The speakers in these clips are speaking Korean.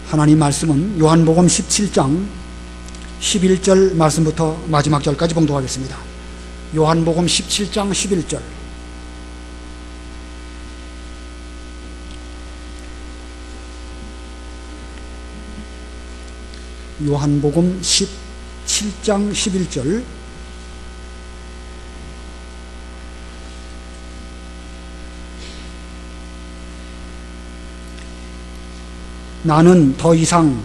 하나님 말씀은 요한복음 17장 11절 말씀부터 마지막 절까지 봉독하겠습니다. 요한복음 17장 11절. 요한복음 17장 11절. 나는 더 이상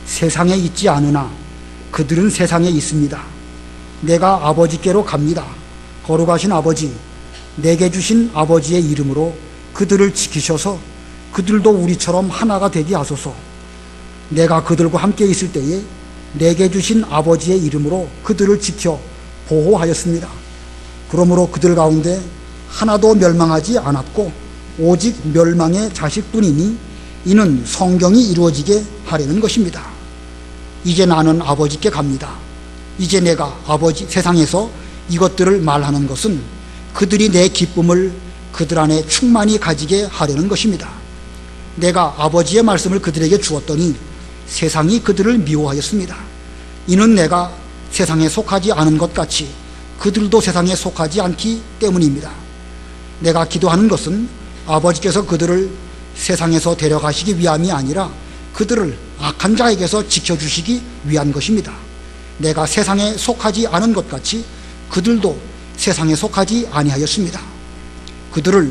세상에 있지 않으나 그들은 세상에 있습니다. 내가 아버지께로 갑니다. 거룩하신 아버지, 내게 주신 아버지의 이름으로 그들을 지키셔서 그들도 우리처럼 하나가 되게 하소서. 내가 그들과 함께 있을 때에 내게 주신 아버지의 이름으로 그들을 지켜 보호하였습니다. 그러므로 그들 가운데 하나도 멸망하지 않았고 오직 멸망의 자식뿐이니 이는 성경이 이루어지게 하려는 것입니다. 이제 나는 아버지께 갑니다. 이제 내가 세상에서 이것들을 말하는 것은 그들이 내 기쁨을 그들 안에 충만히 가지게 하려는 것입니다. 내가 아버지의 말씀을 그들에게 주었더니 세상이 그들을 미워하였습니다. 이는 내가 세상에 속하지 않은 것 같이 그들도 세상에 속하지 않기 때문입니다. 내가 기도하는 것은 아버지께서 그들을 세상에서 데려가시기 위함이 아니라 그들을 악한 자에게서 지켜주시기 위한 것입니다. 내가 세상에 속하지 않은 것 같이 그들도 세상에 속하지 아니하였습니다. 그들을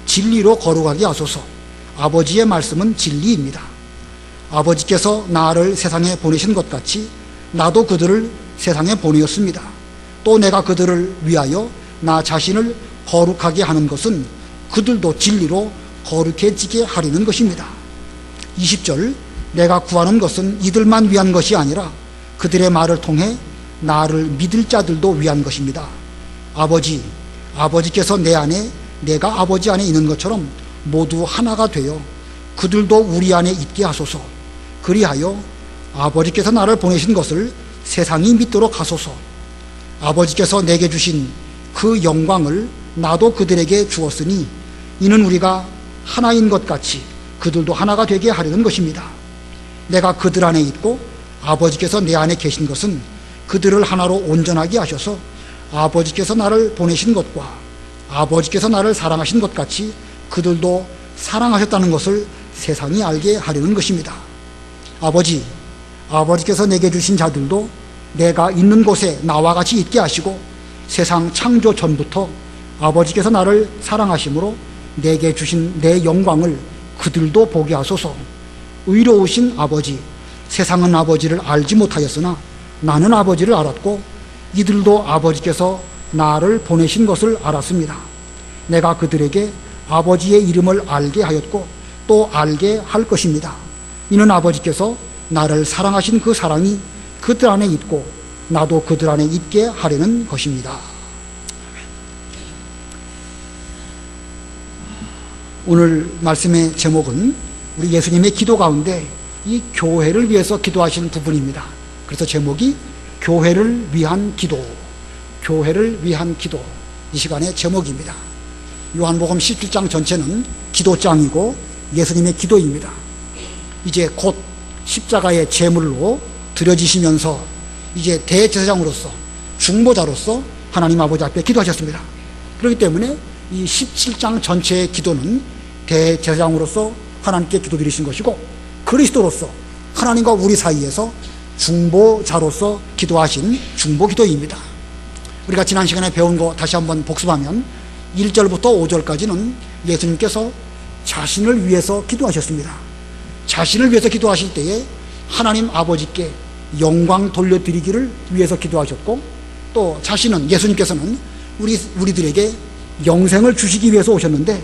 진리로 거룩하게 하소서. 아버지의 말씀은 진리입니다. 아버지께서 나를 세상에 보내신 것 같이 나도 그들을 세상에 보내었습니다. 또 내가 그들을 위하여 나 자신을 거룩하게 하는 것은 그들도 진리로 거룩해지게 하려는 것입니다. 20절. 내가 구하는 것은 이들만 위한 것이 아니라 그들의 말을 통해 나를 믿을 자들도 위한 것입니다. 아버지께서 내 안에 내가 아버지 안에 있는 것처럼 모두 하나가 되어 그들도 우리 안에 있게 하소서. 그리하여 아버지께서 나를 보내신 것을 세상이 믿도록 하소서. 아버지께서 내게 주신 그 영광을 나도 그들에게 주었으니 이는 우리가 하나인 것 같이 그들도 하나가 되게 하려는 것입니다. 내가 그들 안에 있고 아버지께서 내 안에 계신 것은 그들을 하나로 온전하게 하셔서 아버지께서 나를 보내신 것과 아버지께서 나를 사랑하신 것 같이 그들도 사랑하셨다는 것을 세상이 알게 하려는 것입니다. 아버지께서 내게 주신 자들도 내가 있는 곳에 나와 같이 있게 하시고 세상 창조 전부터 아버지께서 나를 사랑하심으로 내게 주신 내 영광을 그들도 보게 하소서. 의로우신 아버지, 세상은 아버지를 알지 못하였으나 나는 아버지를 알았고 이들도 아버지께서 나를 보내신 것을 알았습니다. 내가 그들에게 아버지의 이름을 알게 하였고 또 알게 할 것입니다. 이는 아버지께서 나를 사랑하신 그 사랑이 그들 안에 있고 나도 그들 안에 있게 하려는 것입니다. 오늘 말씀의 제목은 우리 예수님의 기도 가운데 이 교회를 위해서 기도하신 부분입니다. 그래서 제목이 교회를 위한 기도, 교회를 위한 기도, 이 시간의 제목입니다. 요한복음 17장 전체는 기도장이고 예수님의 기도입니다. 이제 곧 십자가의 제물로 드려지시면서 이제 대제사장으로서 중보자로서 하나님 아버지 앞에 기도하셨습니다. 그렇기 때문에 이 17장 전체의 기도는 대제사장으로서 하나님께 기도드리신 것이고 그리스도로서 하나님과 우리 사이에서 중보자로서 기도하신 중보기도입니다. 우리가 지난 시간에 배운 거 다시 한번 복습하면 1절부터 5절까지는 예수님께서 자신을 위해서 기도하셨습니다. 자신을 위해서 기도하실 때에 하나님 아버지께 영광 돌려드리기를 위해서 기도하셨고 또 자신은 예수님께서는 우리들에게 영생을 주시기 위해서 오셨는데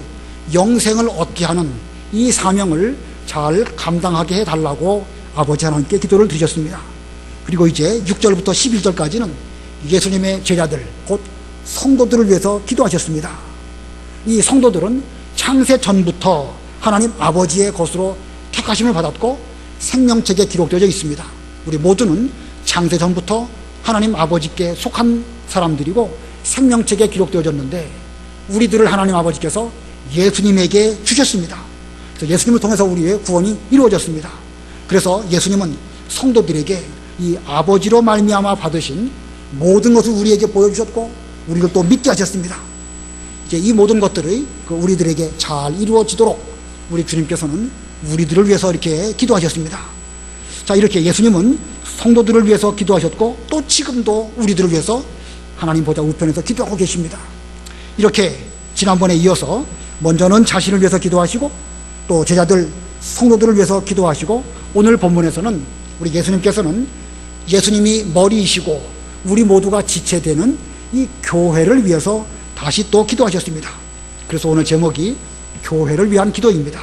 영생을 얻게 하는 이 사명을 잘 감당하게 해달라고 아버지 하나님께 기도를 드리셨습니다. 그리고 이제 6절부터 11절까지는 예수님의 제자들 곧 성도들을 위해서 기도하셨습니다. 이 성도들은 창세 전부터 하나님 아버지의 것으로 택하심을 받았고 생명책에 기록되어 있습니다. 우리 모두는 창세 전부터 하나님 아버지께 속한 사람들이고 생명책에 기록되어졌는데 우리들을 하나님 아버지께서 예수님에게 주셨습니다. 그래서 예수님을 통해서 우리의 구원이 이루어졌습니다. 그래서 예수님은 성도들에게 이 아버지로 말미암아 받으신 모든 것을 우리에게 보여주셨고 우리를 또 믿게 하셨습니다. 이제 이 모든 것들이 우리들에게 잘 이루어지도록 우리 주님께서는 우리들을 위해서 이렇게 기도하셨습니다. 자, 이렇게 예수님은 성도들을 위해서 기도하셨고 또 지금도 우리들을 위해서 하나님 보좌 우편에서 기도하고 계십니다. 이렇게 지난번에 이어서 먼저는 자신을 위해서 기도하시고 또 제자들 성도들을 위해서 기도하시고 오늘 본문에서는 우리 예수님께서는 예수님이 머리이시고 우리 모두가 지체되는 이 교회를 위해서 다시 또 기도하셨습니다. 그래서 오늘 제목이 교회를 위한 기도입니다.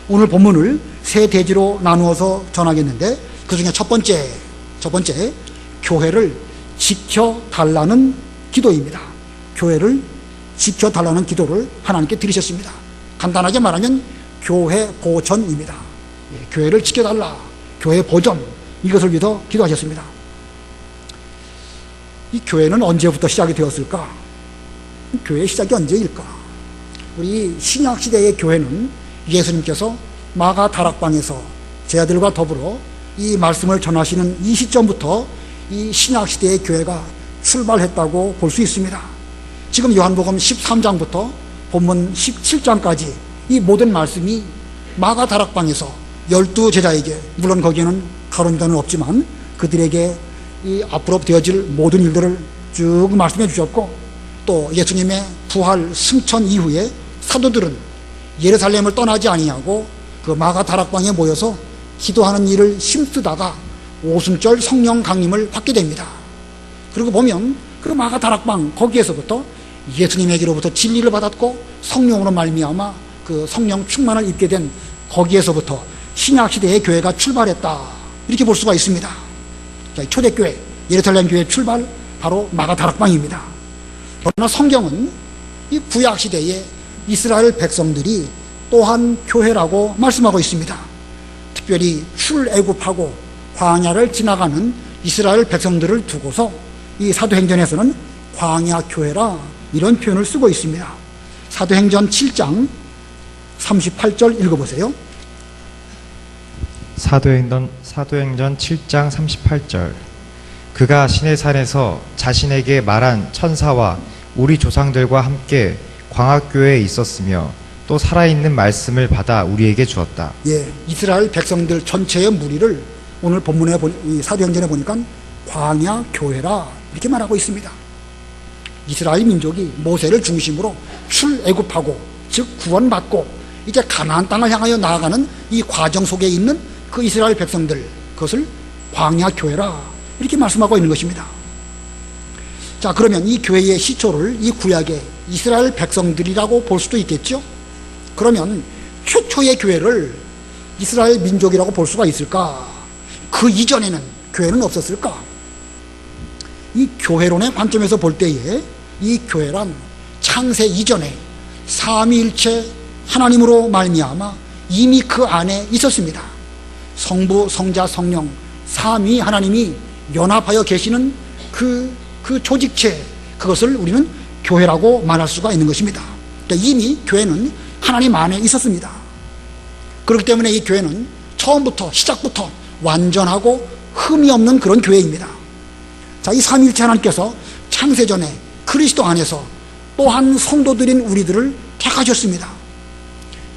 오늘 본문을 세 대지로 나누어서 전하겠는데 그 중에 첫 번째 교회를 지켜달라는 기도입니다. 교회를 지켜달라는 기도를 하나님께 드리셨습니다. 간단하게 말하면 교회 보전입니다. 교회를 지켜달라, 교회 보전, 이것을 위해서 기도하셨습니다. 이 교회는 언제부터 시작이 되었을까? 교회의 시작이 언제일까? 우리 신약시대의 교회는 예수님께서 마가 다락방에서 제자들과 더불어 이 말씀을 전하시는 이 시점부터 이 신약시대의 교회가 출발했다고 볼 수 있습니다. 지금 요한복음 13장부터 본문 17장까지 이 모든 말씀이 마가 다락방에서 12제자에게, 물론 거기에는 가룟 유다는 없지만 그들에게 이 앞으로 되어질 모든 일들을 쭉 말씀해 주셨고 또 예수님의 부활 승천 이후에 사도들은 예루살렘을 떠나지 아니하고 그 마가 다락방에 모여서 기도하는 일을 힘쓰다가 오순절 성령 강림을 받게 됩니다. 그리고 보면 그 마가 다락방 거기에서부터 예수님에게로부터 진리를 받았고 성령으로 말미암아 그 성령 충만을 입게 된 거기에서부터 신약시대의 교회가 출발했다, 이렇게 볼 수가 있습니다. 초대교회, 예루살렘 교회 출발, 바로 마가 다락방입니다. 그러나 성경은 이 구약시대의 이스라엘 백성들이 또한 교회라고 말씀하고 있습니다. 특별히 출애굽하고 광야를 지나가는 이스라엘 백성들을 두고서 이 사도행전에서는 광야교회라 이런 표현을 쓰고 있습니다. 사도행전 7장 38절 읽어보세요. 사도행전 7장 38절. 그가 시내산에서 자신에게 말한 천사와 우리 조상들과 함께 광학교회에 있었으며 또 살아있는 말씀을 받아 우리에게 주었다. 예, 이스라엘 백성들 전체의 무리를 오늘 본문에 이 사도행전에 보니까 광야교회라 이렇게 말하고 있습니다. 이스라엘 민족이 모세를 중심으로 출애굽하고 즉 구원받고 이제 가나안 땅을 향하여 나아가는 이 과정 속에 있는 그 이스라엘 백성들, 그것을 광야교회라 이렇게 말씀하고 있는 것입니다. 자, 그러면 이 교회의 시초를 이 구약의 이스라엘 백성들이라고 볼 수도 있겠죠. 그러면 최초의 교회를 이스라엘 민족이라고 볼 수가 있을까? 그 이전에는 교회는 없었을까? 이 교회론의 관점에서 볼 때에 이 교회란 창세 이전에 삼위일체 하나님으로 말미암아 이미 그 안에 있었습니다. 성부, 성자, 성령 삼위 하나님이 연합하여 계시는 그 조직체, 그것을 우리는 교회라고 말할 수가 있는 것입니다. 그러니까 이미 교회는 하나님 안에 있었습니다. 그렇기 때문에 이 교회는 처음부터 시작부터 완전하고 흠이 없는 그런 교회입니다. 자, 이 삼위일체 하나님께서 창세전에 그리스도 안에서 또한 성도들인 우리들을 택하셨습니다.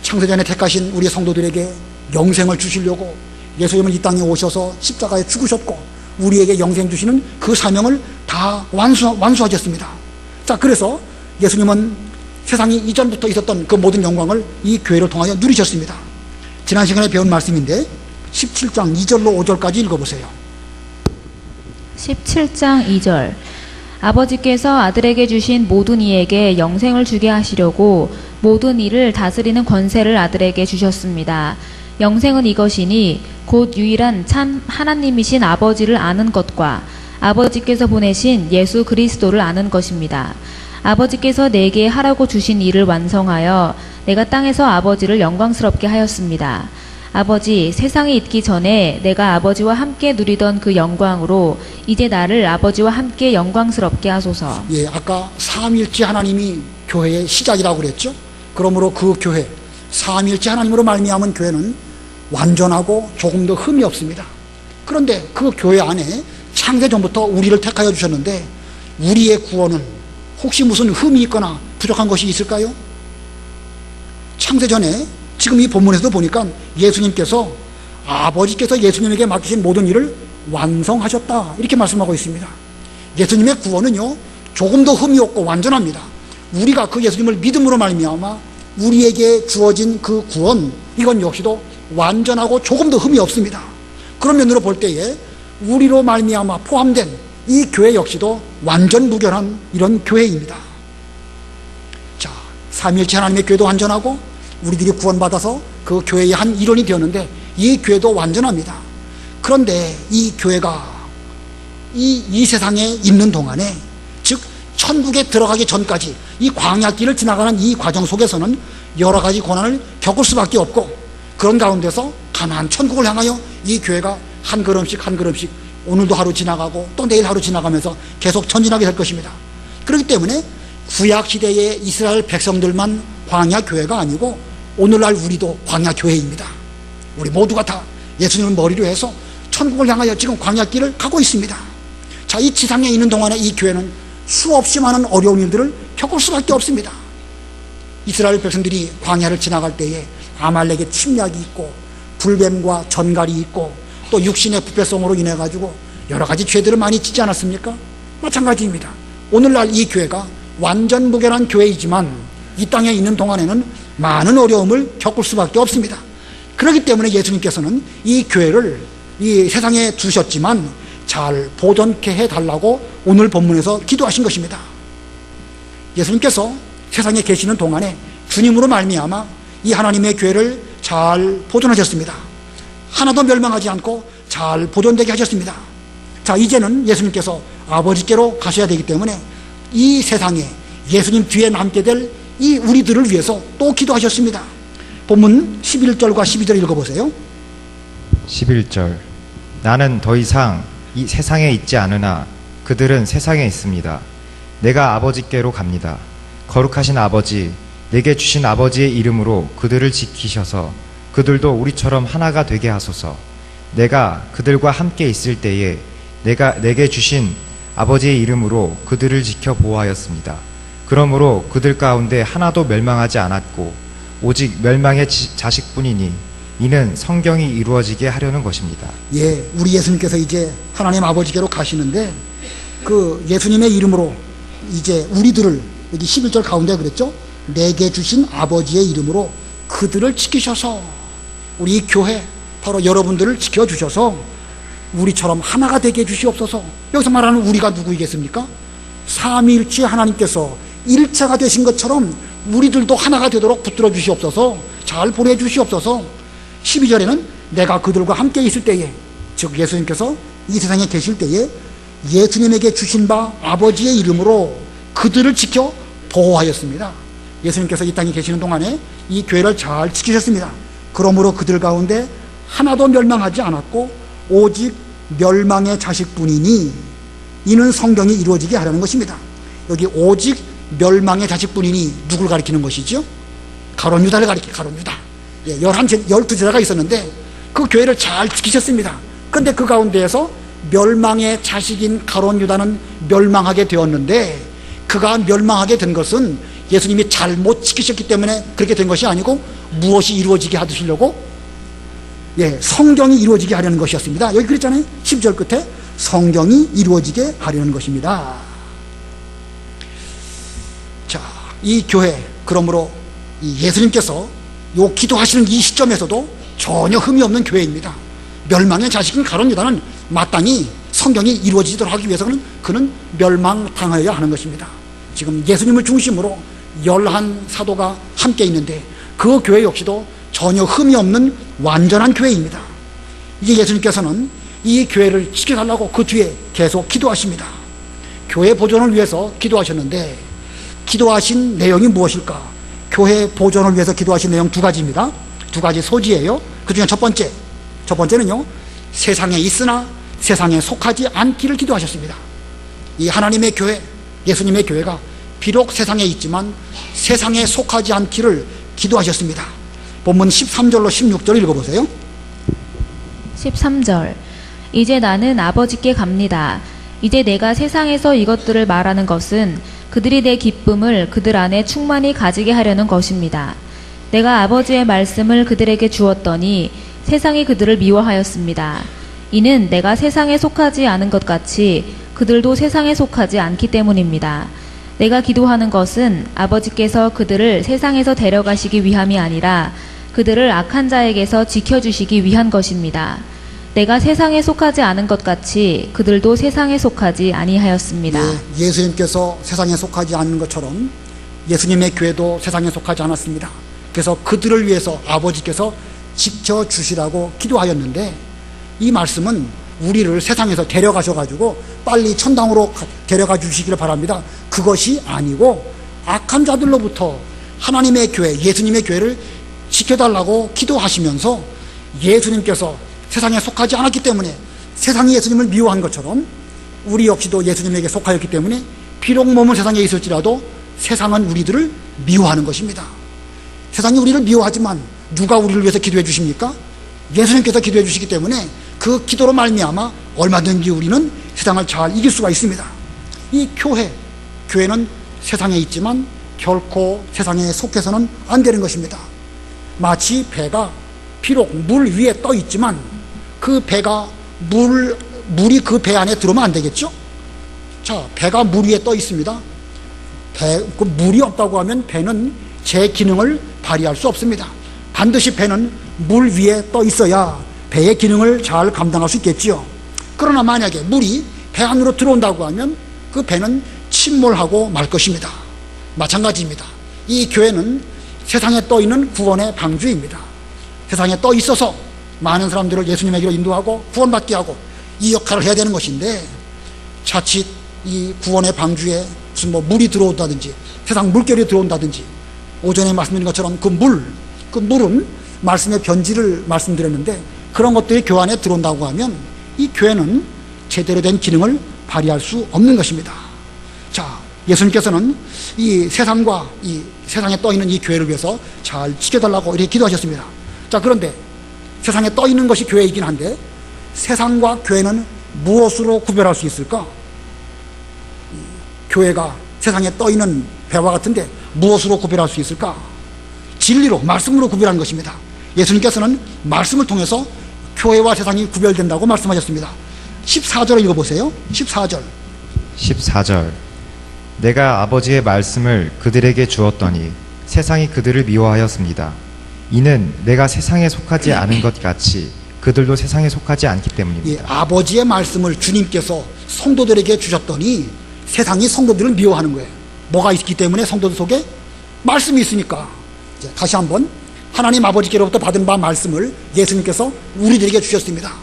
창세전에 택하신 우리 성도들에게 영생을 주시려고 예수님은 이 땅에 오셔서 십자가에 죽으셨고 우리에게 영생 주시는 그 사명을 다 완수하셨습니다. 자, 그래서 예수님은 세상이 이전부터 있었던 그 모든 영광을 이 교회를 통하여 누리셨습니다. 지난 시간에 배운 말씀인데 17장 2절로 5절까지 읽어보세요. 17장 2절. 아버지께서 아들에게 주신 모든 이에게 영생을 주게 하시려고 모든 이를 다스리는 권세를 아들에게 주셨습니다. 영생은 이것이니 곧 유일한 참 하나님이신 아버지를 아는 것과 아버지께서 보내신 예수 그리스도를 아는 것입니다. 아버지께서 내게 하라고 주신 일을 완성하여 내가 땅에서 아버지를 영광스럽게 하였습니다. 아버지, 세상이 있기 전에 내가 아버지와 함께 누리던 그 영광으로 이제 나를 아버지와 함께 영광스럽게 하소서. 예, 아까 삼위일체 하나님이 교회의 시작이라고 그랬죠. 그러므로 그 교회, 삼위일체 하나님으로 말미암은 교회는 완전하고 조금 더 흠이 없습니다. 그런데 그 교회 안에 창세전부터 우리를 택하여 주셨는데 우리의 구원은 혹시 무슨 흠이 있거나 부족한 것이 있을까요? 창세전에 지금 이 본문에서도 보니까 예수님께서 아버지께서 예수님에게 맡기신 모든 일을 완성하셨다 이렇게 말씀하고 있습니다. 예수님의 구원은요 조금도 흠이 없고 완전합니다. 우리가 그 예수님을 믿음으로 말미암아 우리에게 주어진 그 구원 이건 역시도 완전하고 조금도 흠이 없습니다. 그런 면으로 볼 때에 우리로 말미암아 포함된 이 교회 역시도 완전 무결한 이런 교회입니다. 자, 삼위일체 하나님의 교회도 완전하고 우리들이 구원받아서 그 교회의 한 일원이 되었는데 이 교회도 완전합니다. 그런데 이 교회가 이 세상에 있는 동안에 즉 천국에 들어가기 전까지 이 광야길을 지나가는 이 과정 속에서는 여러 가지 고난을 겪을 수밖에 없고 그런 가운데서 가나안 천국을 향하여 이 교회가 한 걸음씩 한 걸음씩 오늘도 하루 지나가고 또 내일 하루 지나가면서 계속 전진하게 될 것입니다. 그렇기 때문에 구약시대의 이스라엘 백성들만 광야 교회가 아니고 오늘날 우리도 광야 교회입니다. 우리 모두가 다 예수님을 머리로 해서 천국을 향하여 지금 광야길을 가고 있습니다. 자, 이 지상에 있는 동안에 이 교회는 수없이 많은 어려운 일들을 겪을 수밖에 없습니다. 이스라엘 백성들이 광야를 지나갈 때에 아말렉의 침략이 있고 불뱀과 전갈이 있고 또 육신의 부패성으로 인해 가지고 여러 가지 죄들을 많이 짓지 않았습니까? 마찬가지입니다. 오늘날 이 교회가 완전 무결한 교회이지만 이 땅에 있는 동안에는 많은 어려움을 겪을 수밖에 없습니다. 그렇기 때문에 예수님께서는 이 교회를 이 세상에 두셨지만 잘 보존케 해달라고 오늘 본문에서 기도하신 것입니다. 예수님께서 세상에 계시는 동안에 주님으로 말미암아 이 하나님의 교회를 잘 보존하셨습니다. 하나도 멸망하지 않고 잘 보존되게 하셨습니다. 자, 이제는 예수님께서 아버지께로 가셔야 되기 때문에 이 세상에 예수님 뒤에 남게 될 이 우리들을 위해서 또 기도하셨습니다. 본문 11절과 12절 읽어보세요. 11절 나는 더 이상 이 세상에 있지 않으나 그들은 세상에 있습니다. 내가 아버지께로 갑니다. 거룩하신 아버지, 내게 주신 아버지의 이름으로 그들을 지키셔서 그들도 우리처럼 하나가 되게 하소서. 내가 그들과 함께 있을 때에 내게 주신 아버지의 이름으로 그들을 지켜 보호하였습니다. 그러므로 그들 가운데 하나도 멸망하지 않았고 오직 멸망의 자식뿐이니 이는 성경이 이루어지게 하려는 것입니다. 예, 우리 예수님께서 이제 하나님 아버지께로 가시는데 그 예수님의 이름으로 이제 우리들을 여기 11절 가운데 그랬죠? 내게 주신 아버지의 이름으로 그들을 지키셔서 우리 이 교회 바로 여러분들을 지켜주셔서 우리처럼 하나가 되게 해주시옵소서. 여기서 말하는 우리가 누구이겠습니까? 삼위일체 하나님께서 일체가 되신 것처럼 우리들도 하나가 되도록 붙들어 주시옵소서. 잘 보내주시옵소서. 12절에는 내가 그들과 함께 있을 때에 즉 예수님께서 이 세상에 계실 때에 예수님에게 주신 바 아버지의 이름으로 그들을 지켜 보호하였습니다. 예수님께서 이 땅에 계시는 동안에 이 교회를 잘 지키셨습니다. 그러므로 그들 가운데 하나도 멸망하지 않았고 오직 멸망의 자식뿐이니 이는 성경이 이루어지게 하려는 것입니다. 여기 오직 멸망의 자식뿐이니 누굴 가리키는 것이죠? 가룟 유다를 가리키는 가룟 유다. 12제자가 있었는데 그 교회를 잘 지키셨습니다. 그런데 그 가운데에서 멸망의 자식인 가룟 유다는 멸망하게 되었는데 그가 멸망하게 된 것은 예수님이 잘못 지키셨기 때문에 그렇게 된 것이 아니고 무엇이 이루어지게 하시려고? 성경이 이루어지게 하려는 것이었습니다. 여기 그랬잖아요. 10절 끝에 성경이 이루어지게 하려는 것입니다. 자, 이 교회 그러므로 이 예수님께서 요 기도하시는 이 시점에서도 전혀 흠이 없는 교회입니다. 멸망의 자식인 가룟 유다는 마땅히 성경이 이루어지도록 하기 위해서는 그는 멸망당하여야 하는 것입니다. 지금 예수님을 중심으로 11사도가 함께 있는데 그 교회 역시도 전혀 흠이 없는 완전한 교회입니다. 이제 예수님께서는 이 교회를 지켜달라고 그 뒤에 계속 기도하십니다. 교회 보존을 위해서 기도하셨는데 기도하신 내용이 무엇일까? 교회 보존을 위해서 기도하신 내용 두 가지입니다. 두 가지 소지예요. 그 중에 첫 번째는요, 세상에 있으나 세상에 속하지 않기를 기도하셨습니다. 이 하나님의 교회, 예수님의 교회가 비록 세상에 있지만 세상에 속하지 않기를 기도하셨습니다. 본문 13절로 16절 읽어보세요. 13절. 이제 나는 아버지께 갑니다. 이제 내가 세상에서 이것들을 말하는 것은 그들이 내 기쁨을 그들 안에 충만히 가지게 하려는 것입니다. 내가 아버지의 말씀을 그들에게 주었더니 세상이 그들을 미워하였습니다. 이는 내가 세상에 속하지 않은 것 같이 그들도 세상에 속하지 않기 때문입니다. 내가 기도하는 것은 아버지께서 그들을 세상에서 데려가시기 위함이 아니라 그들을 악한 자에게서 지켜주시기 위한 것입니다. 내가 세상에 속하지 않은 것 같이 그들도 세상에 속하지 아니하였습니다. 예수님께서 세상에 속하지 않는 것처럼 예수님의 교회도 세상에 속하지 않았습니다. 그래서 그들을 위해서 아버지께서 지켜주시라고 기도하였는데, 이 말씀은 우리를 세상에서 데려가셔가지고 빨리 천당으로 데려가 주시기를 바랍니다. 그것이 아니고 악한 자들로부터 하나님의 교회, 예수님의 교회를 지켜달라고 기도하시면서, 예수님께서 세상에 속하지 않았기 때문에 세상이 예수님을 미워한 것처럼 우리 역시도 예수님에게 속하였기 때문에 비록 몸은 세상에 있을지라도 세상은 우리들을 미워하는 것입니다. 세상이 우리를 미워하지만 누가 우리를 위해서 기도해 주십니까? 예수님께서 기도해 주시기 때문에 그 기도로 말미암아 얼마든지 우리는 세상을 잘 이길 수가 있습니다. 이 교회는 세상에 있지만 결코 세상에 속해서는 안 되는 것입니다. 마치 배가 비록 물 위에 떠 있지만 그 배가 물이 그 배 안에 들어오면 안 되겠죠? 자, 배가 물 위에 떠 있습니다. 그 물이 없다고 하면 배는 제 기능을 발휘할 수 없습니다. 반드시 배는 물 위에 떠 있어야 배의 기능을 잘 감당할 수 있겠지요. 그러나 만약에 물이 배 안으로 들어온다고 하면 그 배는 침몰하고 말 것입니다. 마찬가지입니다. 이 교회는 세상에 떠 있는 구원의 방주입니다. 세상에 떠 있어서 많은 사람들을 예수님에게로 인도하고 구원받게 하고 이 역할을 해야 되는 것인데, 자칫 이 구원의 방주에 무슨 물이 들어온다든지 세상 물결이 들어온다든지, 오전에 말씀드린 것처럼 그 물은 말씀의 변질을 말씀드렸는데 그런 것들이 교회 안에 들어온다고 하면 이 교회는 제대로 된 기능을 발휘할 수 없는 것입니다. 자, 예수님께서는 이 세상과 이 세상에 떠 있는 이 교회를 위해서 잘 지켜달라고 이렇게 기도하셨습니다. 자, 그런데 세상에 떠 있는 것이 교회이긴 한데 세상과 교회는 무엇으로 구별할 수 있을까? 교회가 세상에 떠 있는 배와 같은데 무엇으로 구별할 수 있을까? 진리로, 말씀으로 구별하는 것입니다. 예수님께서는 말씀을 통해서 교회와 세상이 구별된다고 말씀하셨습니다. 14절 읽어보세요. 14절. 내가 아버지의 말씀을 그들에게 주었더니 세상이 그들을 미워하였습니다. 이는 내가 세상에 속하지 않은 것 같이 그들도 세상에 속하지 않기 때문입니다. 아버지의 말씀을 주님께서 성도들에게 주셨더니 세상이 성도들을 미워하는 거예요. 뭐가 있기 때문에 성도들 속에? 말씀이 있으니까. 이제 다시 한번 하나님 아버지께로부터 받은 바 말씀을 예수님께서 우리들에게 주셨습니다.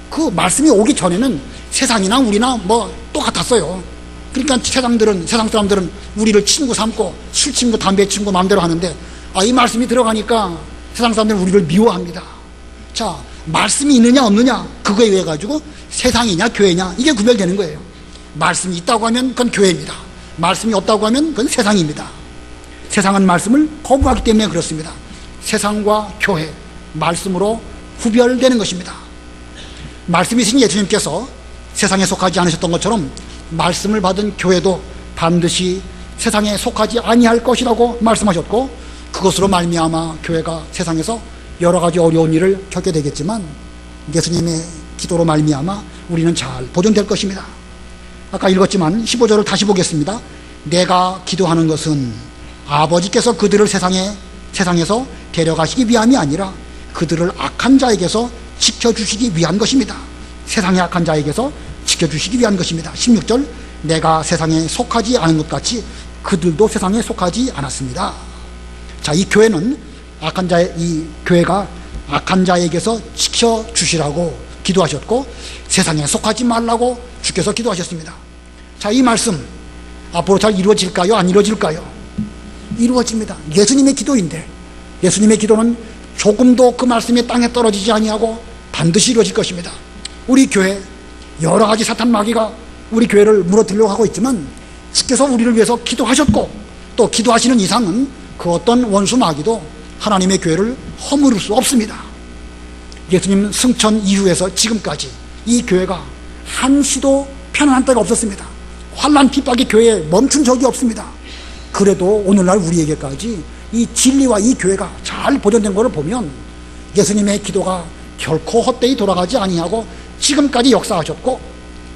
그 말씀이 오기 전에는 세상이나 우리나 똑같았어요. 그러니까 세상 사람들은 우리를 친구 삼고 술 친구, 담배 친구 마음대로 하는데, 이 말씀이 들어가니까 세상 사람들은 우리를 미워합니다. 자, 말씀이 있느냐 없느냐 그거에 의해 가지고 세상이냐 교회냐 이게 구별되는 거예요. 말씀이 있다고 하면 그건 교회입니다. 말씀이 없다고 하면 그건 세상입니다. 세상은 말씀을 거부하기 때문에 그렇습니다. 세상과 교회, 말씀으로 구별되는 것입니다. 말씀이신 예수님께서 세상에 속하지 않으셨던 것처럼 말씀을 받은 교회도 반드시 세상에 속하지 아니할 것이라고 말씀하셨고, 그것으로 말미암아 교회가 세상에서 여러 가지 어려운 일을 겪게 되겠지만 예수님의 기도로 말미암아 우리는 잘 보존될 것입니다. 아까 읽었지만 15절을 다시 보겠습니다. 내가 기도하는 것은 아버지께서 그들을 세상에서 데려가시기 위함이 아니라 그들을 악한 자에게서 지켜주시기 위한 것입니다. 세상의 악한 자에게서 지켜주시기 위한 것입니다. 16절, 내가 세상에 속하지 않은 것 같이 그들도 세상에 속하지 않았습니다. 자, 이 교회가 악한 자에게서 지켜주시라고 기도하셨고 세상에 속하지 말라고 주께서 기도하셨습니다. 자, 이 말씀 앞으로 잘 이루어질까요? 안 이루어질까요? 이루어집니다. 예수님의 기도인데, 예수님의 기도는 조금도 그 말씀이 땅에 떨어지지 아니하고 반드시 이루어질 것입니다. 우리 교회 여러 가지 사탄 마귀가 우리 교회를 무너뜨리려고 하고 있지만 주께서 우리를 위해서 기도하셨고 또 기도하시는 이상은 그 어떤 원수 마귀도 하나님의 교회를 허물을 수 없습니다. 예수님 승천 이후에서 지금까지 이 교회가 한시도 편안한 때가 없었습니다. 환난 핍박이 교회에 멈춘 적이 없습니다. 그래도 오늘날 우리에게까지 이 진리와 이 교회가 잘 보존된 것을 보면 예수님의 기도가 결코 헛되이 돌아가지 아니하고 지금까지 역사하셨고,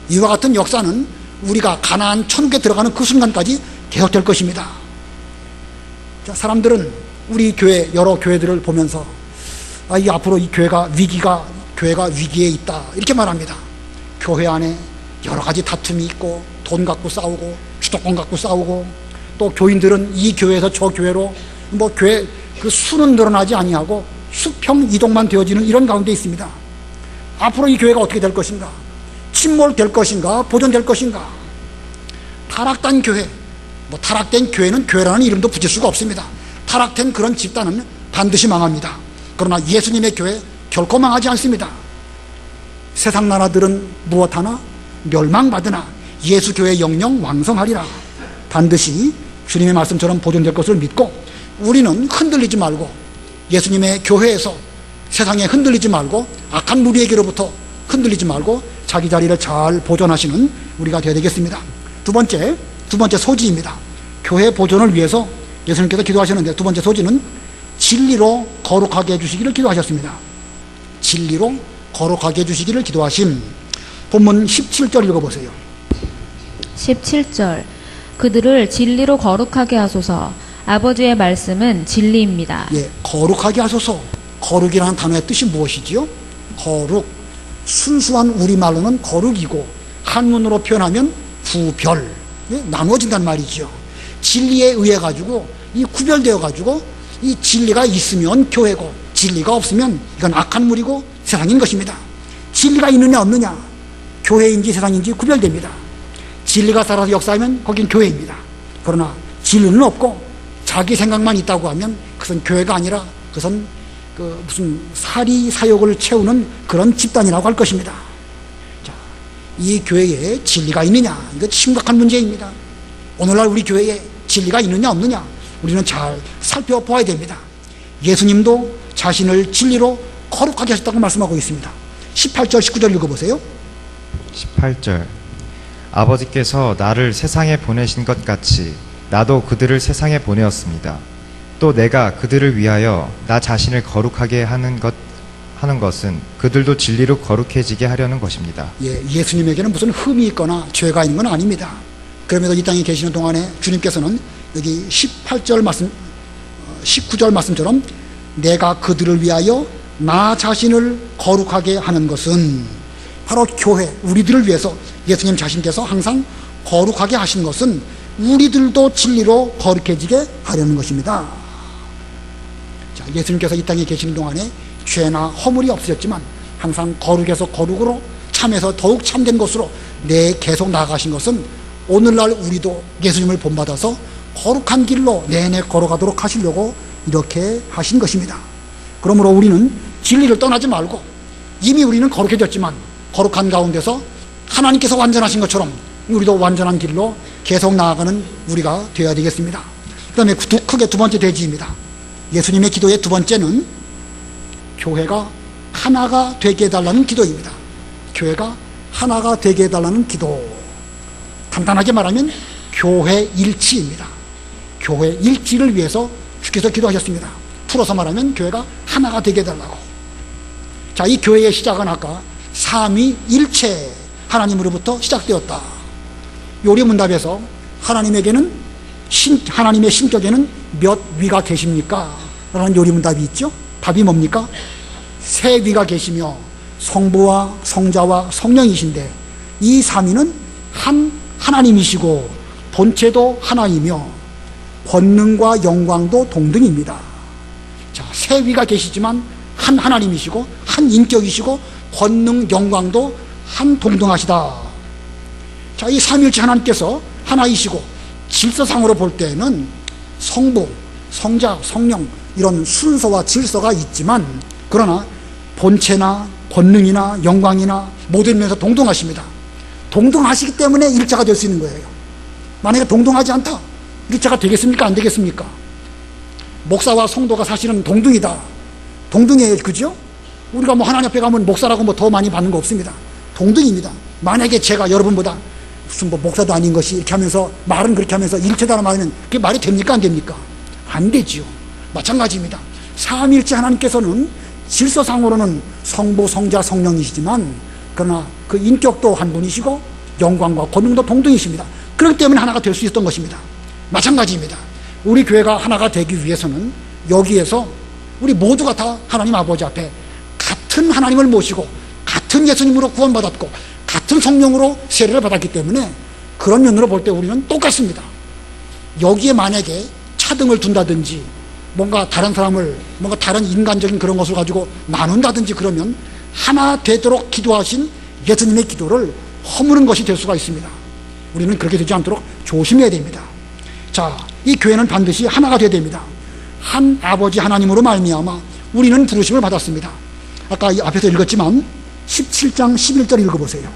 이와 같은 역사는 우리가 가나안 천국에 들어가는 그 순간까지 계속될 것입니다. 자, 사람들은 우리 교회, 여러 교회들을 보면서 이 앞으로 이 교회가 위기에 있다 이렇게 말합니다. 교회 안에 여러 가지 다툼이 있고, 돈 갖고 싸우고, 주도권 갖고 싸우고, 또 교인들은 이 교회에서 저 교회로 교회 그 수는 늘어나지 아니하고 수평 이동만 되어지는 이런 가운데 있습니다. 앞으로 이 교회가 어떻게 될 것인가? 침몰될 것인가? 보존될 것인가? 타락된 교회, 타락된 교회는 교회라는 이름도 붙일 수가 없습니다. 타락된 그런 집단은 반드시 망합니다. 그러나 예수님의 교회 결코 망하지 않습니다. 세상 나라들은 무엇 하나 멸망받으나 예수 교회 영영 왕성하리라. 반드시 주님의 말씀처럼 보존될 것을 믿고, 우리는 흔들리지 말고, 예수님의 교회에서 세상에 흔들리지 말고, 악한 무리에게로부터 흔들리지 말고 자기 자리를 잘 보존하시는 우리가 되어야 되겠습니다. 두 번째 소지입니다. 교회 보존을 위해서 예수님께서 기도하셨는데, 두 번째 소지는 진리로 거룩하게 해주시기를 기도하셨습니다. 진리로 거룩하게 해주시기를 기도하심. 본문 17절 읽어보세요. 17절. 그들을 진리로 거룩하게 하소서. 아버지의 말씀은 진리입니다. 예, 거룩하게 하소서. 거룩이라는 단어의 뜻이 무엇이지요? 거룩. 순수한 우리말로는 거룩이고, 한문으로 표현하면 구별. 예, 나누어진단 말이죠. 진리에 의해 가지고 이 구별되어 가지고 이 진리가 있으면 교회고, 진리가 없으면 이건 악한 무리고 세상인 것입니다. 진리가 있느냐 없느냐, 교회인지 세상인지 구별됩니다. 진리가 살아서 역사하면 거긴 교회입니다. 그러나 진리는 없고 자기 생각만 있다고 하면 그것은 교회가 아니라 그것은 무슨 사리 사욕을 채우는 그런 집단이라고 할 것입니다. 자, 이 교회에 진리가 있느냐, 이거 심각한 문제입니다. 오늘날 우리 교회에 진리가 있느냐 없느냐 우리는 잘 살펴보아야 됩니다. 예수님도 자신을 진리로 거룩하게 하셨다고 말씀하고 있습니다. 18절 19절 읽어보세요. 18절. 아버지께서 나를 세상에 보내신 것 같이 나도 그들을 세상에 보내었습니다. 또 내가 그들을 위하여 나 자신을 거룩하게 하는 것은 그들도 진리로 거룩해지게 하려는 것입니다. 예, 예수님에게는 무슨 흠이 있거나 죄가 있는 건 아닙니다. 그럼에도 이 땅에 계시는 동안에 주님께서는 여기 18절 말씀, 19절 말씀처럼 내가 그들을 위하여 나 자신을 거룩하게 하는 것은, 바로 교회, 우리들을 위해서 예수님 자신께서 항상 거룩하게 하신 것은 우리들도 진리로 거룩해지게 하려는 것입니다. 자, 예수님께서 이 땅에 계시는 동안에 죄나 허물이 없으셨지만 항상 거룩에서 거룩으로, 참에서 더욱 참된 것으로 계속 나아가신 것은 오늘날 우리도 예수님을 본받아서 거룩한 길로 내내 걸어가도록 하시려고 이렇게 하신 것입니다. 그러므로 우리는 진리를 떠나지 말고, 이미 우리는 거룩해졌지만 거룩한 가운데서 하나님께서 완전하신 것처럼 우리도 완전한 길로 계속 나아가는 우리가 되어야 되겠습니다. 그 다음에 크게 두 번째 대지입니다. 예수님의 기도의 두 번째는 교회가 하나가 되게 해달라는 기도입니다. 교회가 하나가 되게 해달라는 기도. 간단하게 말하면 교회 일치입니다. 교회 일치를 위해서 주께서 기도하셨습니다. 풀어서 말하면 교회가 하나가 되게 해달라고. 자, 이 교회의 시작은 아까 삼위일체 하나님으로부터 시작되었다. 요리문답에서 하나님에게는 하나님의 신격에는 몇 위가 계십니까? 라는 요리문답이 있죠. 답이 뭡니까? 세 위가 계시며 성부와 성자와 성령이신데, 이 삼위는 한 하나님이시고 본체도 하나이며 권능과 영광도 동등입니다. 자, 세 위가 계시지만 한 하나님이시고 한 인격이시고 권능 영광도 한 동등하시다. 자, 이 삼위일체 하나님께서 하나이시고 질서상으로 볼 때는 성부, 성자, 성령 이런 순서와 질서가 있지만, 그러나 본체나 권능이나 영광이나 모든 면에서 동등하십니다. 동등하시기 때문에 일자가 될 수 있는 거예요. 만약에 동등하지 않다, 일자가 되겠습니까? 안 되겠습니까? 목사와 성도가 사실은 동등이다. 동등해요, 그죠? 우리가 뭐 하나님 앞에 가면 목사라고 뭐 더 많이 받는 거 없습니다. 동등입니다. 만약에 제가 여러분보다 무슨 뭐 목사도 아닌 것이 이렇게 하면서 말은 그렇게 하면서 일체다라 말하면 그게 말이 됩니까? 안 됩니까? 안 되지요. 마찬가지입니다. 삼위일체 하나님께서는 질서상으로는 성부, 성자, 성령이시지만 그러나 그 인격도 한 분이시고 영광과 권능도 동등이십니다. 그렇기 때문에 하나가 될 수 있었던 것입니다. 마찬가지입니다. 우리 교회가 하나가 되기 위해서는 여기에서 우리 모두가 다 하나님 아버지 앞에 같은 하나님을 모시고 같은 예수님으로 구원받았고 같은 성령으로 세례를 받았기 때문에 그런 면으로 볼 때 우리는 똑같습니다. 여기에 만약에 차등을 둔다든지 뭔가 다른 사람을 뭔가 다른 인간적인 그런 것을 가지고 나눈다든지 그러면 하나 되도록 기도하신 예수님의 기도를 허무는 것이 될 수가 있습니다. 우리는 그렇게 되지 않도록 조심해야 됩니다. 자, 이 교회는 반드시 하나가 되어야 됩니다. 한 아버지 하나님으로 말미암아 우리는 부르심을 받았습니다. 아까 이 앞에서 읽었지만 17장 11절 읽어보세요.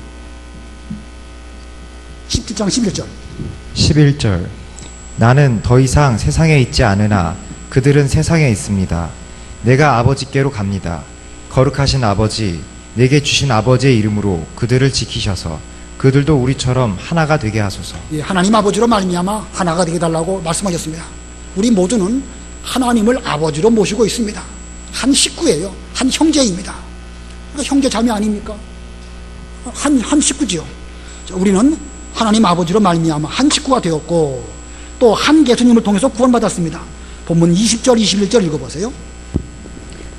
17장 11절. 11절. 나는 더 이상 세상에 있지 않으나 그들은 세상에 있습니다. 내가 아버지께로 갑니다. 거룩하신 아버지, 내게 주신 아버지의 이름으로 그들을 지키셔서 그들도 우리처럼 하나가 되게 하소서. 예, 하나님 아버지로 말미암아 하나가 되게 달라고 말씀하셨습니다. 우리 모두는 하나님을 아버지로 모시고 있습니다. 한 식구예요. 한 형제입니다. 형제 자매 아닙니까? 한 식구지요. 우리는 하나님 아버지로 말미암아 한 식구가 되었고 또 한 예수님을 통해서 구원받았습니다. 본문 20절 21절 읽어보세요.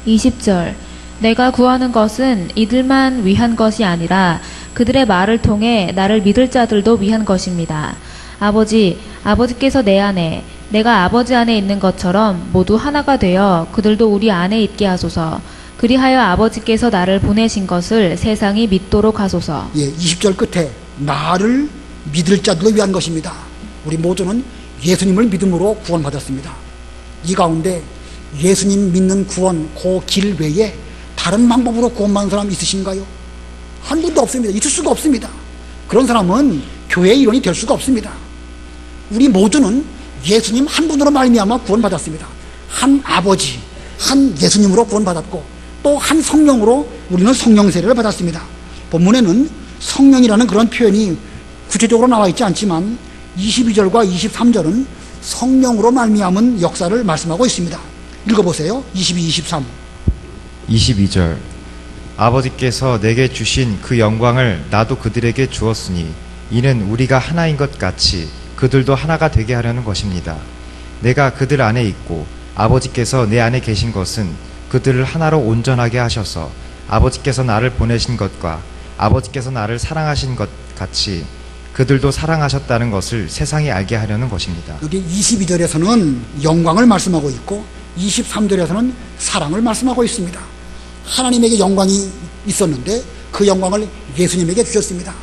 20절. 내가 구하는 것은 이들만 위한 것이 아니라 그들의 말을 통해 나를 믿을 자들도 위한 것입니다. 아버지께서 내 안에, 내가 아버지 안에 있는 것처럼 모두 하나가 되어 그들도 우리 안에 있게 하소서. 그리하여 아버지께서 나를 보내신 것을 세상이 믿도록 하소서. 예, 20절 끝에 나를 믿을 자들도 위한 것입니다. 우리 모두는 예수님을 믿음으로 구원받았습니다. 이 가운데 예수님 믿는 구원, 그 길 외에 다른 방법으로 구원받은 사람 있으신가요? 한 분도 없습니다. 있을 수가 없습니다. 그런 사람은 교회의 일원이 될 수가 없습니다. 우리 모두는 예수님 한 분으로 말미암아 구원받았습니다. 한 아버지, 한 예수님으로 구원받았고 또 한 성령으로 우리는 성령 세례를 받았습니다. 본문에는 성령이라는 그런 표현이 구체적으로 나와 있지 않지만 22절과 23절은 성령으로 말미암은 역사를 말씀하고 있습니다. 읽어보세요. 22, 23. 22절. 아버지께서 내게 주신 그 영광을 나도 그들에게 주었으니 이는 우리가 하나인 것 같이 그들도 하나가 되게 하려는 것입니다. 내가 그들 안에 있고 아버지께서 내 안에 계신 것은 그들을 하나로 온전하게 하셔서 아버지께서 나를 보내신 것과 아버지께서 나를 사랑하신 것 같이 그들도 사랑하셨다는 것을 세상이 알게 하려는 것입니다. 여기 22절에서는 영광을 말씀하고 있고 23절에서는 사랑을 말씀하고 있습니다. 하나님에게 영광이 있었는데 그 영광을 예수님에게 주셨습니다.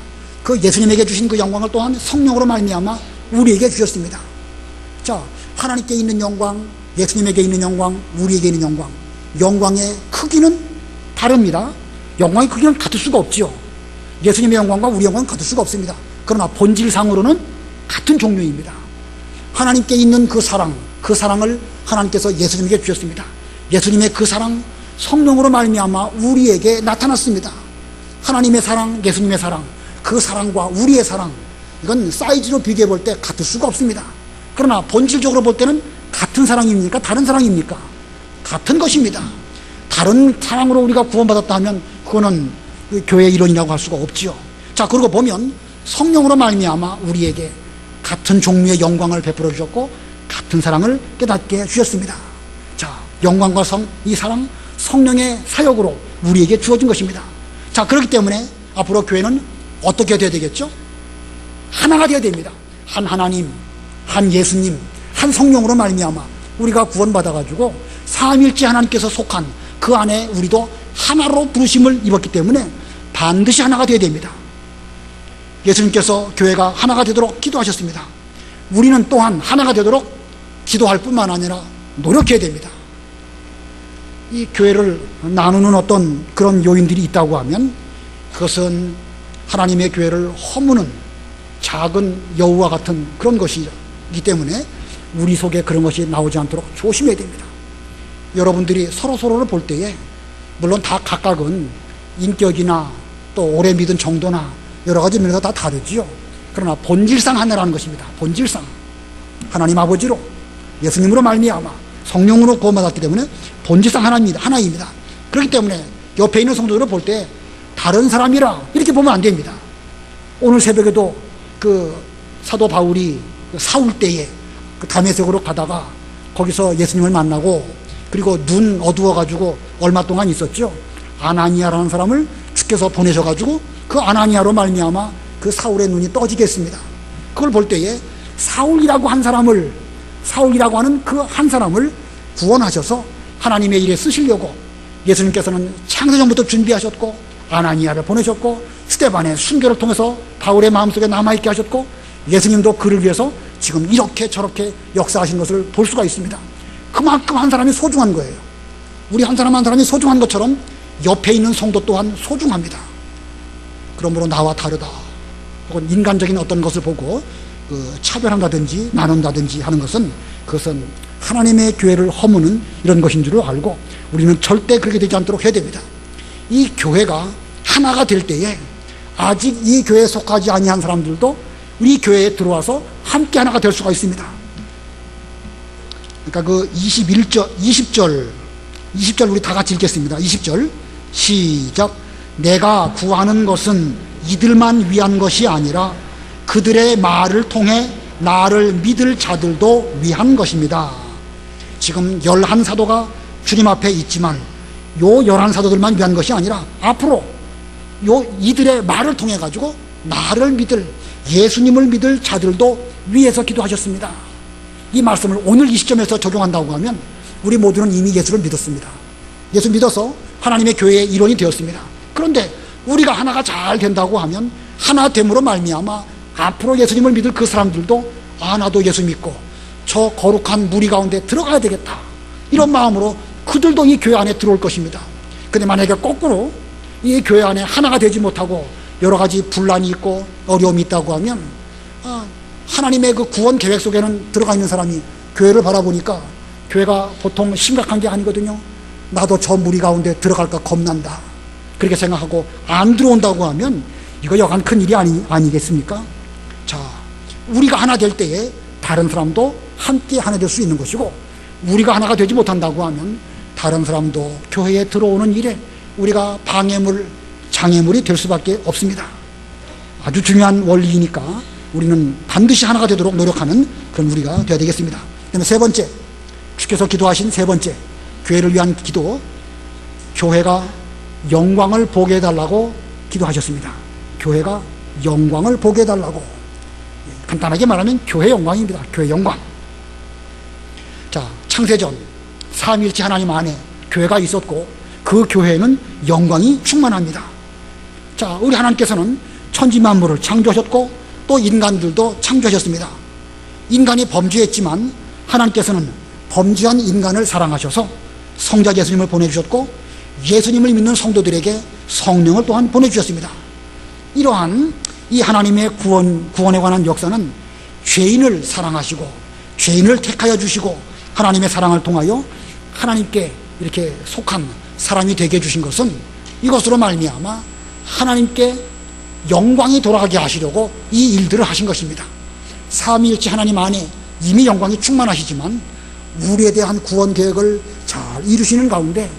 그 예수님에게 주신 그 영광을 또한 성령으로 말미암아 우리에게 주셨습니다. 자, 하나님께 있는 영광, 예수님에게 있는 영광, 우리에게 있는 영광, 영광의 크기는 다릅니다. 영광의 크기는 같을 수가 없지요. 예수님의 영광과 우리 영광은 같을 수가 없습니다. 그러나 본질상으로는 같은 종류입니다. 하나님께 있는 그 사랑을 하나님께서 예수님에게 주셨습니다. 예수님의 그 사랑, 성령으로 말미암아 우리에게 나타났습니다. 하나님의 사랑, 예수님의 사랑, 그 사랑과 우리의 사랑, 이건 사이즈로 비교해 볼 때 같을 수가 없습니다. 그러나 본질적으로 볼 때는 같은 사랑입니까? 다른 사랑입니까? 같은 것입니다. 다른 사랑으로 우리가 구원받았다 하면 그거는 교회의 일원이라고 할 수가 없지요. 자, 그러고 보면 성령으로 말미암아 우리에게 같은 종류의 영광을 베풀어 주셨고 같은 사랑을 깨닫게 주셨습니다. 자, 영광과 이 사랑, 성령의 사역으로 우리에게 주어진 것입니다. 자, 그렇기 때문에 앞으로 교회는 어떻게 되어야 되겠죠? 하나가 되어야 됩니다. 한 하나님, 한 예수님, 한 성령으로 말미암아 우리가 구원받아가지고 삼위일체 하나님께서 속한 그 안에 우리도 하나로 부르심을 입었기 때문에 반드시 하나가 되어야 됩니다. 예수님께서 교회가 하나가 되도록 기도하셨습니다. 우리는 또한 하나가 되도록 기도할 뿐만 아니라 노력해야 됩니다. 이 교회를 나누는 어떤 그런 요인들이 있다고 하면 그것은 하나님의 교회를 허무는 작은 여우와 같은 그런 것이기 때문에 우리 속에 그런 것이 나오지 않도록 조심해야 됩니다. 여러분들이 서로서로를 볼 때에 물론 다 각각은 인격이나 또 오래 믿은 정도나 여러 가지 면에서 다 다르지요. 그러나 본질상 하나라는 것입니다. 본질상 하나님 아버지로 예수님으로 말미암아 성령으로 구원받았기 때문에 본질상 하나입니다. 그렇기 때문에 옆에 있는 성도들을 볼 때 다른 사람이라 이렇게 보면 안 됩니다. 오늘 새벽에도 그 사도 바울이 사울 때에 그 다메섹으로 가다가 거기서 예수님을 만나고 그리고 눈 어두워가지고 얼마 동안 있었죠. 아나니아라는 사람을 주께서 보내셔가지고 그 아나니아로 말미암아 그 사울의 눈이 떠지게 했습니다. 그걸 볼 때에 사울이라고 하는 그 한 사람을 구원하셔서 하나님의 일에 쓰시려고 예수님께서는 창세전부터 준비하셨고 아나니아를 보내셨고 스데반의 순교를 통해서 바울의 마음속에 남아있게 하셨고 예수님도 그를 위해서 지금 이렇게 저렇게 역사하신 것을 볼 수가 있습니다. 그만큼 한 사람이 소중한 거예요. 우리 한 사람 한 사람이 소중한 것처럼 옆에 있는 성도 또한 소중합니다. 그러므로 나와 다르다 혹은 인간적인 어떤 것을 보고 차별한다든지 나눈다든지 하는 것은 그것은 하나님의 교회를 허무는 이런 것인 줄 알고 우리는 절대 그렇게 되지 않도록 해야 됩니다. 이 교회가 하나가 될 때에 아직 이 교회에 속하지 아니한 사람들도 우리 교회에 들어와서 함께 하나가 될 수가 있습니다. 그러니까 그 20절 우리 다 같이 읽겠습니다. 20절 시작. 내가 구하는 것은 이들만 위한 것이 아니라 그들의 말을 통해 나를 믿을 자들도 위한 것입니다. 지금 11사도가 주님 앞에 있지만 요 11사도들만 위한 것이 아니라 앞으로 이들의 말을 통해 가지고 나를 믿을 예수님을 믿을 자들도 위해서 기도하셨습니다. 이 말씀을 오늘 이 시점에서 적용한다고 하면 우리 모두는 이미 예수를 믿었습니다. 예수 믿어서 하나님의 교회의 일원이 되었습니다. 그런데 우리가 하나가 잘 된다고 하면 하나 됨으로 말미암아 앞으로 예수님을 믿을 그 사람들도 나도 예수 믿고 저 거룩한 무리 가운데 들어가야 되겠다 이런 마음으로 그들도 이 교회 안에 들어올 것입니다. 근데 만약에 거꾸로 이 교회 안에 하나가 되지 못하고 여러 가지 분란이 있고 어려움이 있다고 하면 하나님의 그 구원 계획 속에는 들어가 있는 사람이 교회를 바라보니까 교회가 보통 심각한 게 아니거든요. 나도 저 무리 가운데 들어갈까 겁난다 그렇게 생각하고 안 들어온다고 하면 이거 여간 큰일이 아니겠습니까? 자, 우리가 하나 될 때에 다른 사람도 함께 하나 될 수 있는 것이고 우리가 하나가 되지 못한다고 하면 다른 사람도 교회에 들어오는 일에 우리가 장애물이 될 수밖에 없습니다. 아주 중요한 원리이니까 우리는 반드시 하나가 되도록 노력하는 그런 우리가 되어야 되겠습니다. 그다음에 세 번째, 주께서 기도하신 세 번째 교회를 위한 기도, 교회가 영광을 보게 해달라고 기도하셨습니다. 교회가 영광을 보게 해달라고. 간단하게 말하면 교회 영광입니다. 교회 영광. 자, 창세전 삼위일체 하나님 안에 교회가 있었고 그 교회에는 영광이 충만합니다. 자, 우리 하나님께서는 천지 만물을 창조하셨고 또 인간들도 창조하셨습니다. 인간이 범죄했지만 하나님께서는 범죄한 인간을 사랑하셔서 성자 예수님을 보내주셨고 예수님을 믿는 성도들에게 성령을 또한 보내주셨습니다. 이러한 이 하나님의 구원에 관한 역사는 죄인을 사랑하시고 죄인을 택하여 주시고 하나님의 사랑을 통하여 하나님께 이렇게 속한 사람이 되게 해주신 것은 이것으로 말미암아 하나님께 영광이 돌아가게 하시려고 이 일들을 하신 것입니다. 삼위일체 하나님 안에 이미 영광이 충만하시지만 우리에 대한 구원 계획을 잘 이루시는 가운데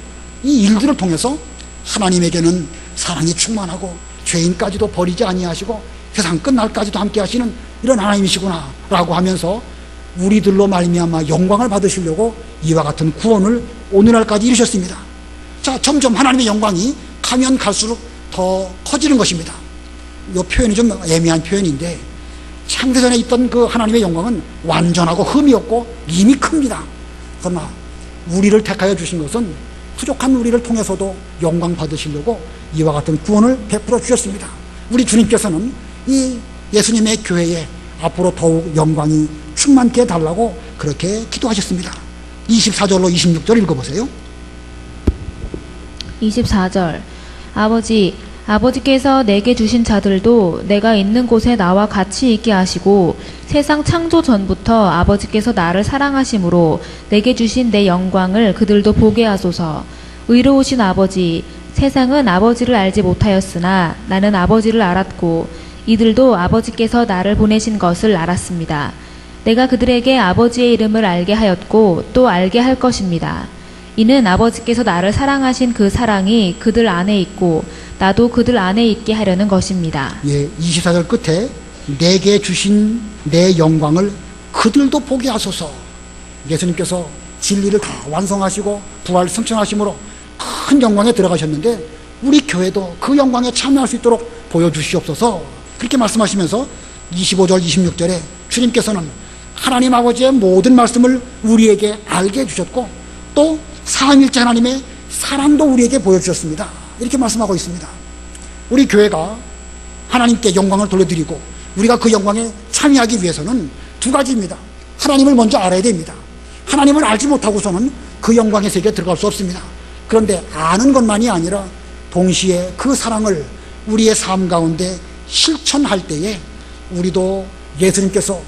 이 일들을 통해서 하나님에게는 사랑이 충만하고 죄인까지도 버리지 아니하시고 세상 끝날까지도 함께 하시는 이런 하나님이시구나 라고 하면서 우리들로 말미암아 영광을 받으시려고 이와 같은 구원을 오늘날까지 이루셨습니다. 자, 점점 하나님의 영광이 가면 갈수록 더 커지는 것입니다. 이 표현이 좀 애매한 표현인데 창세전에 있던 그 하나님의 영광은 완전하고 흠이 없고 이미 큽니다. 그러나 우리를 택하여 주신 것은 부족한 우리를 통해서도 영광 받으시려고 이와 같은 구원을 베풀어 주셨습니다. 우리 주님께서는 이 예수님의 교회에 앞으로 더욱 영광이 충만케 해달라고 그렇게 기도하셨습니다. 24절로 26절 읽어보세요. 24절. 아버지께서 내게 주신 자들도 내가 있는 곳에 나와 같이 있게 하시고 세상 창조 전부터 아버지께서 나를 사랑하심으로 내게 주신 내 영광을 그들도 보게 하소서. 의로우신 아버지, 세상은 아버지를 알지 못하였으나 나는 아버지를 알았고 이들도 아버지께서 나를 보내신 것을 알았습니다. 내가 그들에게 아버지의 이름을 알게 하였고 또 알게 할 것입니다. 이는 아버지께서 나를 사랑하신 그 사랑이 그들 안에 있고 나도 그들 안에 있게 하려는 것입니다. 예, 24절 끝에 내게 주신 내 영광을 그들도 보게 하소서. 예수님께서 진리를 다 완성하시고 부활 승천하심으로 큰 영광에 들어가셨는데 우리 교회도 그 영광에 참여할 수 있도록 보여주시옵소서. 그렇게 말씀하시면서 25절 26절에 주님께서는 하나님 아버지의 모든 말씀을 우리에게 알게 해주셨고 또 삼위일체 하나님의 사랑도 우리에게 보여주셨습니다. 이렇게 말씀하고 있습니다. 우리 교회가 하나님께 영광을 돌려드리고 우리가 그 영광에 참여하기 위해서는 두 가지입니다. 하나님을 먼저 알아야 됩니다. 하나님을 알지 못하고서는 그 영광의 세계에 들어갈 수 없습니다. 그런데 아는 것만이 아니라 동시에 그 사랑을 우리의 삶 가운데 실천할 때에 우리도 예수님께서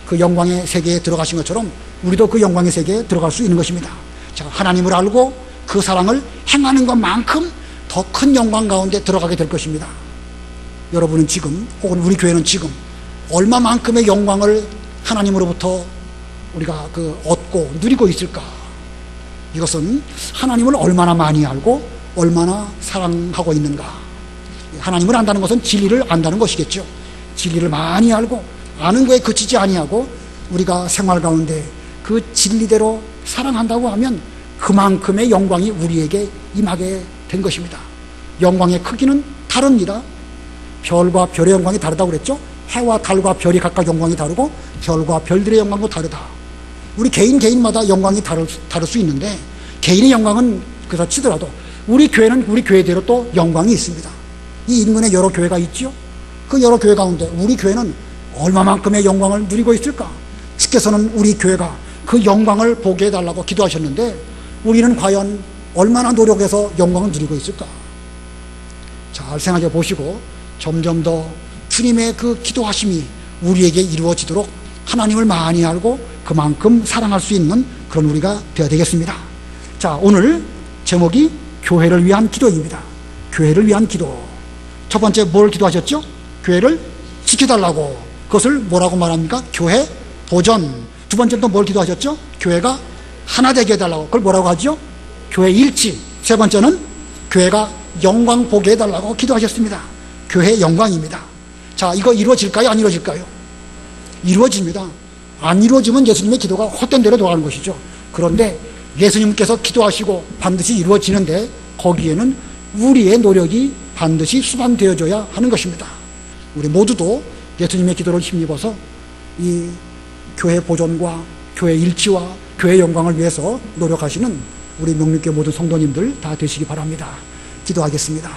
그 영광의 세계에 들어가신 것처럼 우리도 그 영광의 세계에 들어갈 수 있는 것입니다. 자, 하나님을 알고 그 사랑을 행하는 것만큼 더 큰 영광 가운데 들어가게 될 것입니다. 여러분은 지금 혹은 우리 교회는 지금 얼마만큼의 영광을 하나님으로부터 우리가 얻고 누리고 있을까? 이것은 하나님을 얼마나 많이 알고 얼마나 사랑하고 있는가. 하나님을 안다는 것은 진리를 안다는 것이겠죠. 진리를 많이 알고 아는 거에 그치지 아니하고 우리가 생활 가운데 그 진리대로 사랑한다고 하면 그만큼의 영광이 우리에게 임하게 된 것입니다. 영광의 크기는 다릅니다. 별과 별의 영광이 다르다고 그랬죠. 해와 달과 별이 각각 영광이 다르고 별과 별들의 영광도 다르다. 우리 개인마다 영광이 다를 수 있는데 개인의 영광은 그렇다 치더라도 우리 교회는 우리 교회대로 또 영광이 있습니다. 이 인근에 여러 교회가 있죠. 그 여러 교회 가운데 우리 교회는 얼마만큼의 영광을 누리고 있을까? 주께서는 우리 교회가 그 영광을 보게 해달라고 기도하셨는데 우리는 과연 얼마나 노력해서 영광을 누리고 있을까? 잘 생각해 보시고 점점 더 주님의 그 기도하심이 우리에게 이루어지도록 하나님을 많이 알고 그만큼 사랑할 수 있는 그런 우리가 되어야 되겠습니다. 자, 오늘 제목이 교회를 위한 기도입니다. 교회를 위한 기도. 첫 번째 뭘 기도하셨죠? 교회를 지켜달라고. 그것을 뭐라고 말합니까? 교회 보전. 두 번째는 또 뭘 기도하셨죠? 교회가 하나 되게 해달라고. 그걸 뭐라고 하죠? 교회 일치. 세 번째는 교회가 영광 보게 해달라고 기도하셨습니다. 교회 영광입니다. 자, 이거 이루어질까요? 안 이루어질까요? 이루어집니다. 안 이루어지면 예수님의 기도가 헛된 대로 돌아가는 것이죠. 그런데 예수님께서 기도하시고 반드시 이루어지는데 거기에는 우리의 노력이 반드시 수반되어져야 하는 것입니다. 우리 모두도 예수님의 기도를 힘입어서 이 교회 보존과 교회 일치와 교회 영광을 위해서 노력하시는 우리 명륜교회 모든 성도님들 다 되시기 바랍니다. 기도하겠습니다.